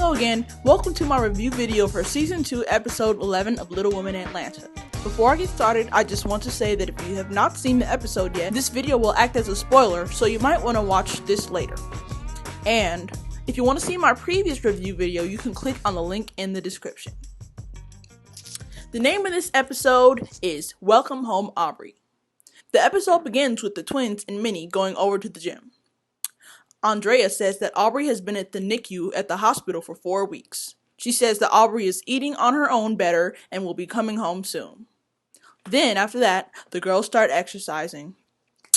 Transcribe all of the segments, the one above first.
Hello again, welcome to my review video for Season 2, Episode 11 of Little Women Atlanta. Before I get started, I just want to say that if you have not seen the episode yet, this video will act as a spoiler, so you might want to watch this later. And if you want to see my previous review video, you can click on the link in the description. The name of this episode is Welcome Home, Aubrey. The episode begins with the twins and Minnie going over to the gym. Andrea says that Aubrey has been at the NICU at the hospital for 4 weeks. She says that Aubrey is eating on her own better and will be coming home soon. Then, after that, the girls start exercising.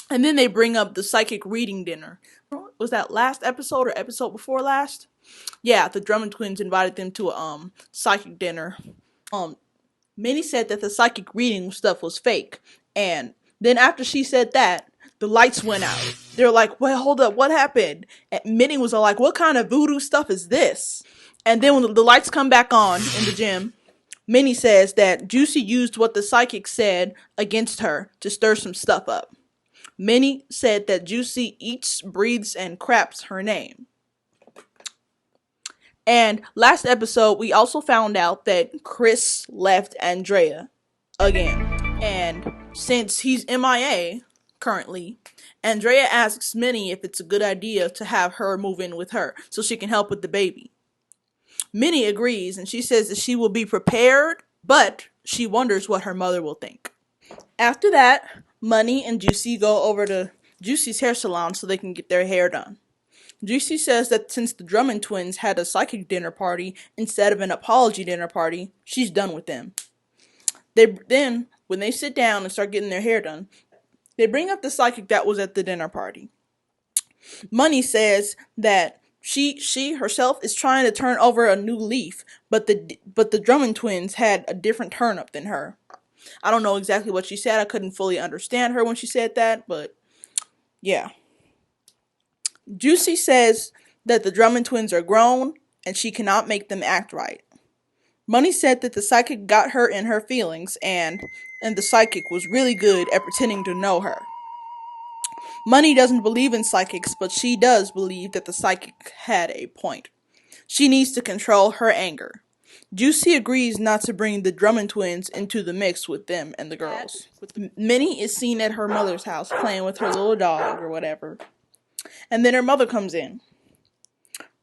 And then they bring up the psychic reading dinner. Was that last episode or episode before last? Yeah, the Drummond twins invited them to a psychic dinner. Minnie said that the psychic reading stuff was fake. And then after she said that, the lights went out. They're like, well, hold up, what happened? And Minnie was like, what kind of voodoo stuff is this? And then when the lights come back on in the gym, Minnie says that Juicy used what the psychic said against her to stir some stuff up. Minnie said that Juicy eats, breathes, and craps her name. And last episode, we also found out that Chris left Andrea again. And since he's MIA currently, Andrea asks Minnie if it's a good idea to have her move in with her so she can help with the baby. Minnie agrees and she says that she will be prepared, but she wonders what her mother will think. After that, Money and Juicy go over to Juicy's hair salon so they can get their hair done. Juicy says that since the Drummond twins had a psychic dinner party instead of an apology dinner party, she's done with them. Then, when they sit down and start getting their hair done, they bring up the psychic that was at the dinner party. Money says that she herself is trying to turn over a new leaf, but the Drummond twins had a different turn up than her. I don't know exactly what she said. I couldn't fully understand her when she said that, but yeah. Juicy says that the Drummond twins are grown and she cannot make them act right. Money said that the psychic got her in her feelings and the psychic was really good at pretending to know her. Money doesn't believe in psychics, but she does believe that the psychic had a point. She needs to control her anger. Juicy agrees not to bring the Drummond twins into the mix with them and the girls. Minnie is seen at her mother's house playing with her little dog or whatever. And then her mother comes in.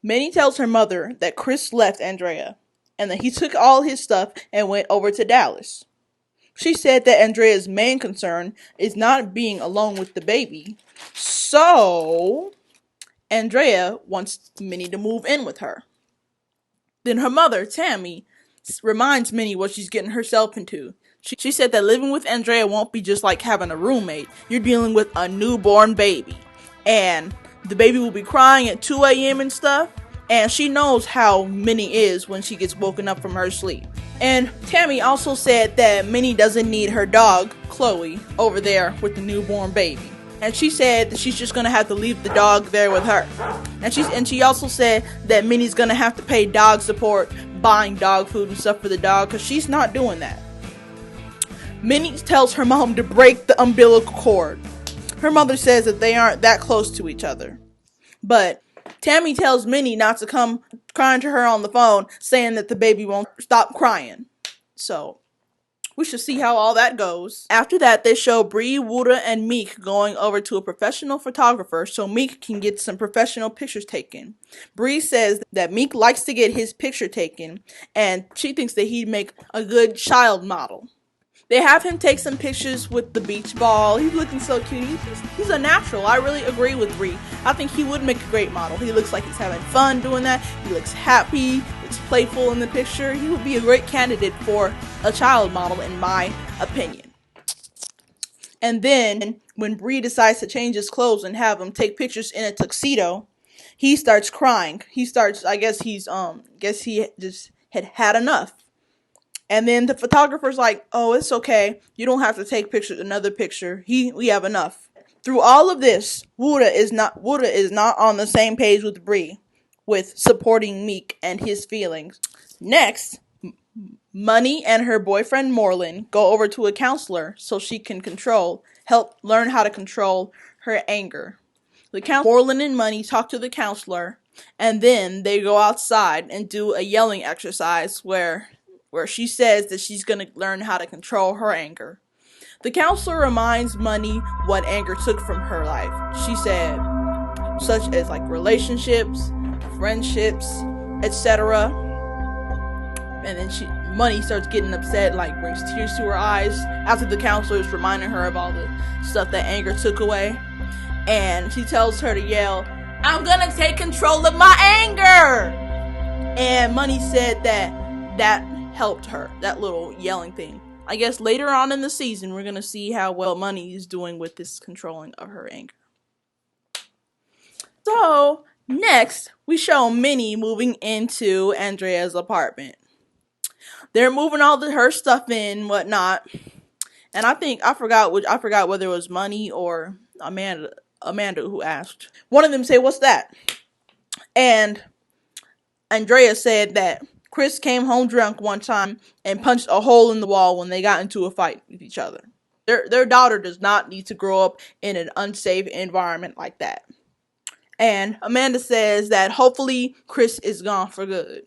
Minnie tells her mother that Chris left Andrea and that he took all his stuff and went over to Dallas. She said that Andrea's main concern is not being alone with the baby, so Andrea wants Minnie to move in with her. Then her mother, Tammy, reminds Minnie what she's getting herself into. She said that living with Andrea won't be just like having a roommate. You're dealing with a newborn baby. And the baby will be crying at 2 a.m. and stuff. And she knows how Minnie is when she gets woken up from her sleep. And Tammy also said that Minnie doesn't need her dog, Chloe, over there with the newborn baby. And she said that she's just going to have to leave the dog there with her. And she also said that Minnie's going to have to pay dog support, buying dog food and stuff for the dog, because she's not doing that. Minnie tells her mom to break the umbilical cord. Her mother says that they aren't that close to each other. But Tammy tells Minnie not to come crying to her on the phone, saying that the baby won't stop crying. So, we should see how all that goes. After that, they show Bree, Wuda, and Meek going over to a professional photographer so Meek can get some professional pictures taken. Bree says that Meek likes to get his picture taken, and she thinks that he'd make a good child model. They have him take some pictures with the beach ball. He's looking so cute. He's a natural. I really agree with Bree. I think he would make a great model. He looks like he's having fun doing that. He looks happy. Looks playful in the picture. He would be a great candidate for a child model, in my opinion. And then, when Bree decides to change his clothes and have him take pictures in a tuxedo, he starts crying. He just had enough. And then the photographer's like, oh, it's okay. You don't have to take another picture. We have enough. Through all of this, Wuda is not on the same page with Bree with supporting Meek and his feelings. Next, Money and her boyfriend Morlin go over to a counselor so she can help learn how to control her anger. The Moreland and Money talk to the counselor, and then they go outside and do a yelling exercise where she says that she's going to learn how to control her anger. The counselor reminds Money what anger took from her life. She said, such as like relationships, friendships, etc. And then Money starts getting upset, like brings tears to her eyes after the counselor is reminding her of all the stuff that anger took away. And she tells her to yell, "I'm gonna take control of my anger!" And Money said that helped her, that little yelling thing. I guess later on in the season, we're gonna see how well Money is doing with this controlling of her anger. So, next, we show Minnie moving into Andrea's apartment. They're moving all her stuff in, whatnot. And I forgot whether it was Money or Amanda who asked. One of them said, "What's that?" And Andrea said that Chris came home drunk one time and punched a hole in the wall when they got into a fight with each other. Their daughter does not need to grow up in an unsafe environment like that. And Amanda says that hopefully Chris is gone for good.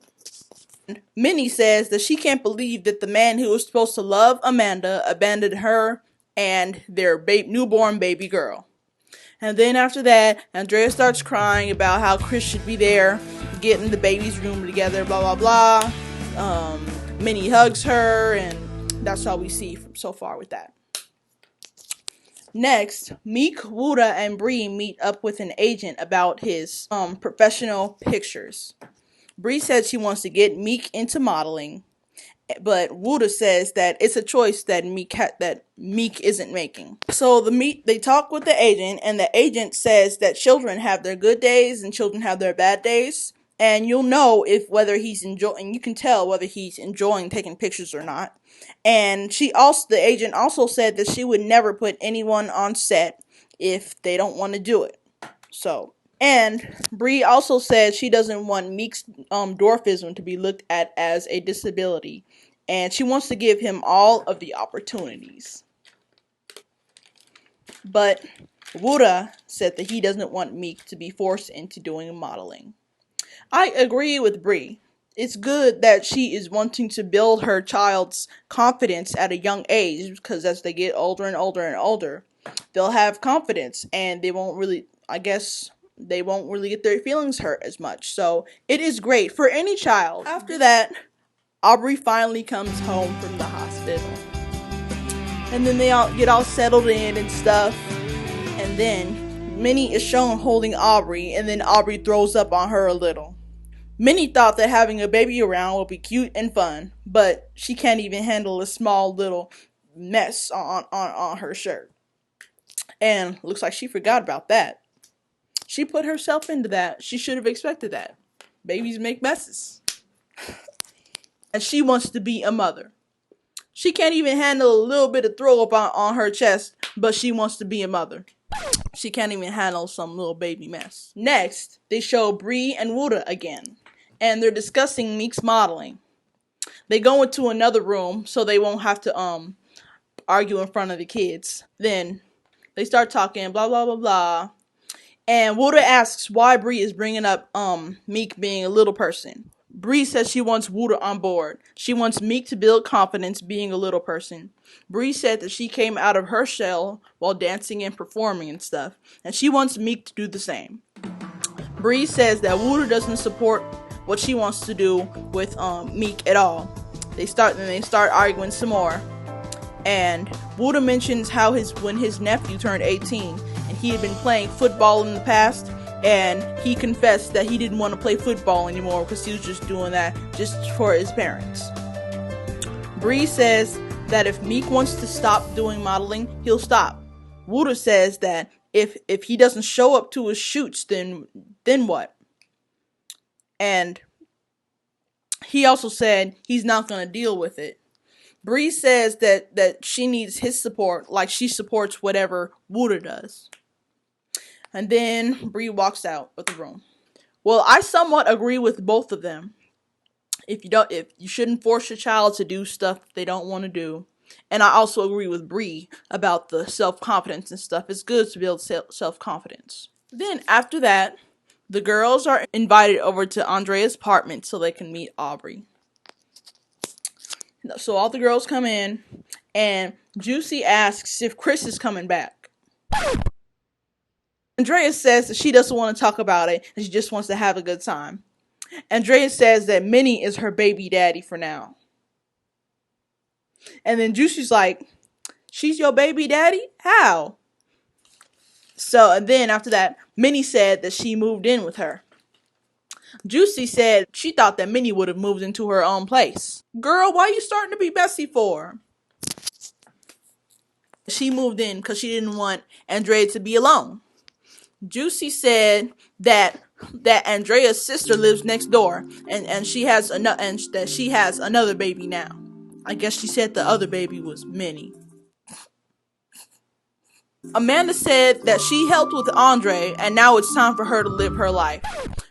Minnie says that she can't believe that the man who was supposed to love Amanda abandoned her and their newborn baby girl. And then after that, Andrea starts crying about how Chris should be there, getting the baby's room together, blah, blah, blah. Minnie hugs her, and that's all we see so far with that. Next, Meek, Wuda, and Bree meet up with an agent about his professional pictures. Bree said she wants to get Meek into modeling, but Wuda says that it's a choice that Meek isn't making. So they talk with the agent, and the agent says that children have their good days and children have their bad days, and you'll know whether he's enjoying. You can tell whether he's enjoying taking pictures or not. And the agent also said that she would never put anyone on set if they don't want to do it. And Bree also said she doesn't want Meek's dwarfism to be looked at as a disability, and she wants to give him all of the opportunities. But Wuda said that he doesn't want Meek to be forced into doing modeling. I agree with Bree. It's good that she is wanting to build her child's confidence at a young age, because as they get older and older and older, they'll have confidence, and they won't really get their feelings hurt as much. So it is great for any child. After that, Aubrey finally comes home from the hospital. And then they all get all settled in and stuff. And then Minnie is shown holding Aubrey, and then Aubrey throws up on her a little. Minnie thought that having a baby around would be cute and fun, but she can't even handle a small little mess on her shirt. And looks like she forgot about that. She put herself into that. She should have expected that. Babies make messes. And she wants to be a mother. She can't even handle a little bit of throw up on her chest, but she wants to be a mother. She can't even handle some little baby mess. Next, they show Bree and Wuda again, and they're discussing Meek's modeling. They go into another room so they won't have to argue in front of the kids. Then they start talking, blah, blah, blah, blah. And Wuda asks why Bree is bringing up Meek being a little person. Bree says she wants Wuda on board. She wants Meek to build confidence being a little person. Bree said that she came out of her shell while dancing and performing and stuff, and she wants Meek to do the same. Bree says that Wuda doesn't support what she wants to do with Meek at all. They start arguing some more. And Wuda mentions how when his nephew turned 18 and he had been playing football in the past, and he confessed that he didn't want to play football anymore because he was just doing that just for his parents. Bree says that if Meek wants to stop doing modeling, he'll stop. Wuda says that if he doesn't show up to his shoots, then what? And he also said he's not going to deal with it. Bree says that she needs his support like she supports whatever Wuda does. And then Bree walks out of the room. Well, I somewhat agree with both of them. If you shouldn't force your child to do stuff they don't want to do. And I also agree with Bree about the self-confidence and stuff. It's good to build self-confidence. Then after that, the girls are invited over to Andrea's apartment so they can meet Aubrey. So all the girls come in, and Juicy asks if Chris is coming back. Andrea says that she doesn't want to talk about it, and she just wants to have a good time. Andrea says that Minnie is her baby daddy for now. And then Juicy's like, she's your baby daddy? How? So, and then after that, Minnie said that she moved in with her. Juicy said she thought that Minnie would have moved into her own place. Girl, why are you starting to be Bessie for? She moved in because she didn't want Andrea to be alone. Juicy said that Andrea's sister lives next door, and she has that she has another baby now. I guess she said the other baby was Minnie. Amanda said that she helped with Andre, and now it's time for her to live her life.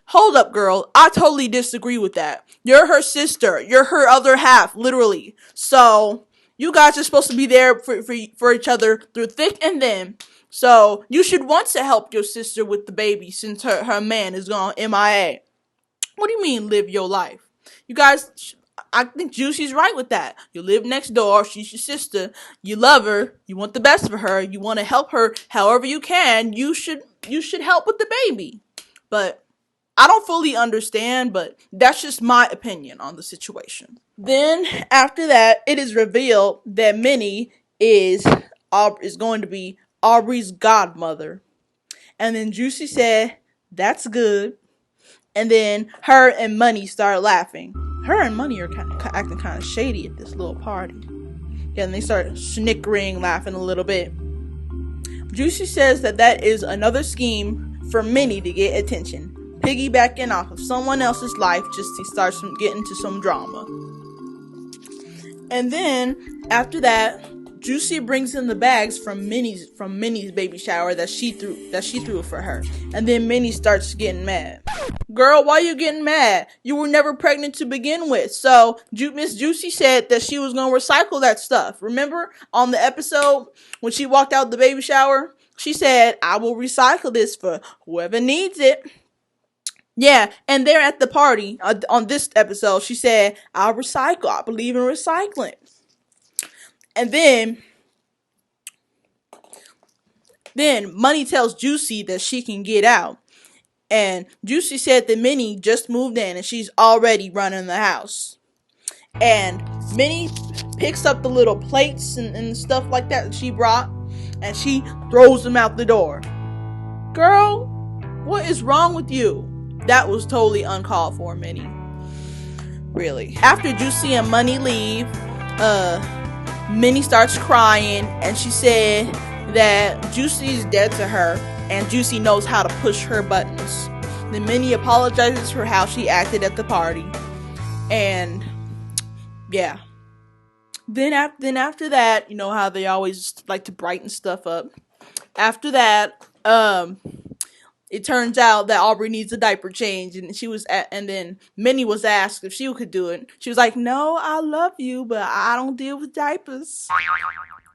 Hold up, girl. I totally disagree with that. You're her sister. You're her other half, literally. So, you guys are supposed to be there for each other through thick and thin. So, you should want to help your sister with the baby since her man is gone MIA. What do you mean, live your life? You guys, I think Juicy's right with that. You live next door. She's your sister. You love her. You want the best for her. You want to help her however you can. You should help with the baby. But I don't fully understand, but that's just my opinion on the situation. Then, after that, it is revealed that Minnie is going to be Aubrey's godmother. And then Juicy said, that's good. And then her and Money start laughing. Her and Money are acting kind of shady at this little party. And they start snickering, laughing a little bit. Juicy says that is another scheme for Minnie to get attention. Piggybacking off of someone else's life just to start getting into some drama. And then, after that, Juicy brings in the bags from Minnie's baby shower that she threw for her. And then Minnie starts getting mad. Girl, why are you getting mad? You were never pregnant to begin with. So, Miss Juicy said that she was going to recycle that stuff. Remember on the episode when she walked out the baby shower? She said, I will recycle this for whoever needs it. Yeah, and they're at the party on this episode. She said, I'll recycle. I believe in recycling. And then Money tells Juicy that she can get out. And Juicy said that Minnie just moved in and she's already running the house. And Minnie picks up the little plates and stuff like that she brought, and she throws them out the door. Girl, what is wrong with you? That was totally uncalled for, Minnie. Really. After Juicy and Money leave, Minnie starts crying, and she said that Juicy is dead to her, and Juicy knows how to push her buttons. Then Minnie apologizes for how she acted at the party. And, yeah. Then after that, you know how they always like to brighten stuff up. After that, it turns out that Aubrey needs a diaper change, and then Minnie was asked if she could do it. She was like, no, I love you, but I don't deal with diapers.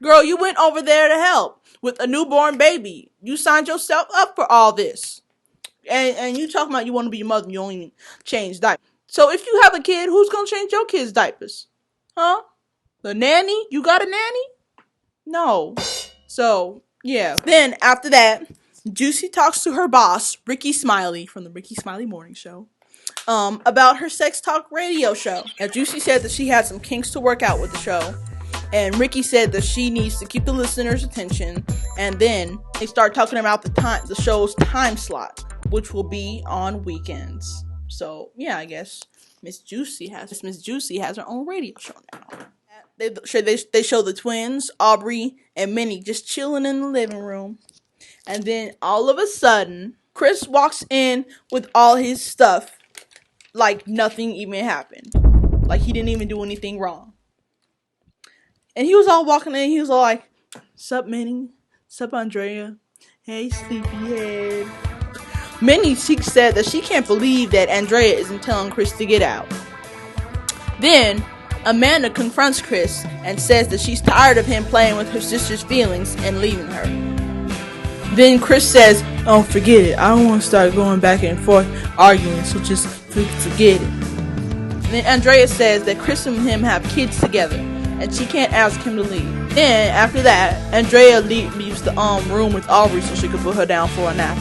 Girl, you went over there to help with a newborn baby. You signed yourself up for all this. And you talking about you want to be your mother, you don't even change diapers. So if you have a kid, who's going to change your kid's diapers? Huh? The nanny? You got a nanny? No. So, yeah. Then, after that, Juicy talks to her boss, Ricky Smiley, from the Ricky Smiley Morning Show, about her sex talk radio show. And Juicy said that she had some kinks to work out with the show. And Ricky said that she needs to keep the listeners' attention. And then they start talking about the show's time slot, which will be on weekends. So, yeah, I guess Miss Juicy has her own radio show now. They show the twins, Aubrey and Minnie, just chilling in the living room. And then all of a sudden, Chris walks in with all his stuff like nothing even happened. Like he didn't even do anything wrong. And he was all walking in, he was all like, sup Minnie? Sup Andrea? Hey sleepyhead. Minnie, she said that she can't believe that Andrea isn't telling Chris to get out. Then Amanda confronts Chris and says that she's tired of him playing with her sister's feelings and leaving her. Then Chris says, "Oh, forget it. I don't want to start going back and forth arguing, so just forget it." Then Andrea says that Chris and him have kids together, and she can't ask him to leave. Then after that, Andrea leaves the room with Aubrey so she could put her down for a nap.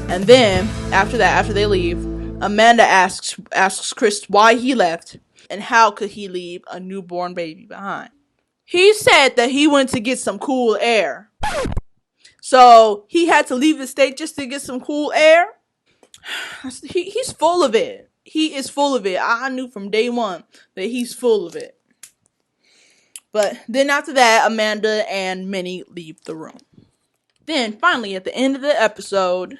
And then after that, after they leave, Amanda asks Chris why he left and how could he leave a newborn baby behind. He said that he went to get some cool air. So he had to leave the state just to get some cool air? He's full of it. He is full of it. I knew from day one that he's full of it. But then after that, Amanda and Minnie leave the room. Then finally, at the end of the episode,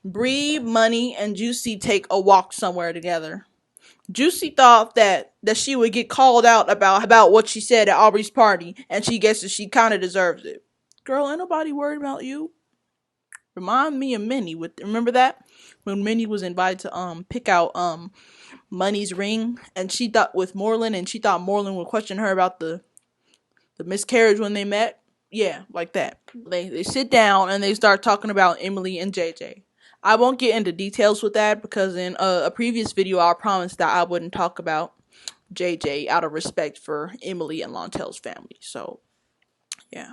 Bree, Money, and Juicy take a walk somewhere together. Juicy thought that she would get called out about what she said at Aubrey's party, and she guesses she kind of deserves it. Girl, ain't nobody worried about you. Remind me of Minnie. Remember that? When Minnie was invited to pick out Money's ring, and she thought with Moreland, and she thought Moreland would question her about the miscarriage when they met. Yeah, like that. They sit down and they start talking about Emily and JJ. I won't get into details with that because in a previous video I promised that I wouldn't talk about JJ out of respect for Emily and Lontel's family. So, yeah.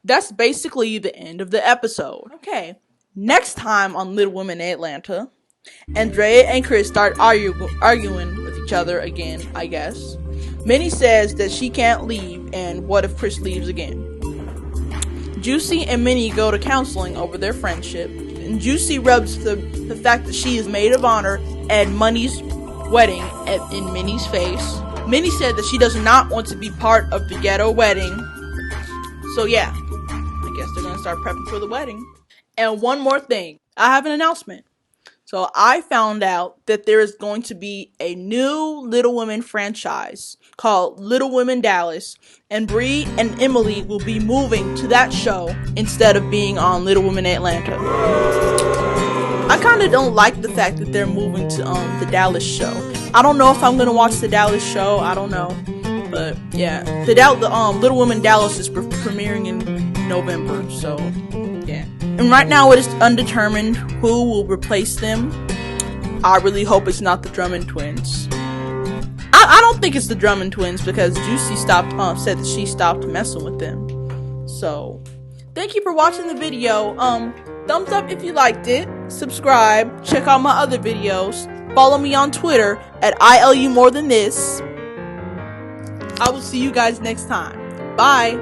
That's basically the end of the episode. Okay, next time on Little Women in Atlanta, Andrea and Chris start arguing with each other again, I guess. Minnie says that she can't leave, and what if Chris leaves again? Juicy and Minnie go to counseling over their friendship, and Juicy rubs the fact that she is maid of honor at Money's wedding in Minnie's face. Minnie said that she does not want to be part of the ghetto wedding. So yeah, I guess they're going to start prepping for the wedding. And one more thing, I have an announcement. So I found out that there is going to be a new Little Women franchise called Little Women Dallas, and Bree and Emily will be moving to that show instead of being on Little Women Atlanta. I kind of don't like the fact that they're moving to the Dallas show. I don't know if I'm gonna watch the Dallas show. I don't know, but yeah, the Little Women Dallas is premiering in November. So yeah. And right now it is undetermined who will replace them. I really hope it's not the Drummond twins. I don't think it's the Drummond twins because Juicy said that she stopped messing with them. So, thank you for watching the video. Thumbs up if you liked it. Subscribe. Check out my other videos. Follow me on Twitter at ILUMoreThanThis. I will see you guys next time. Bye.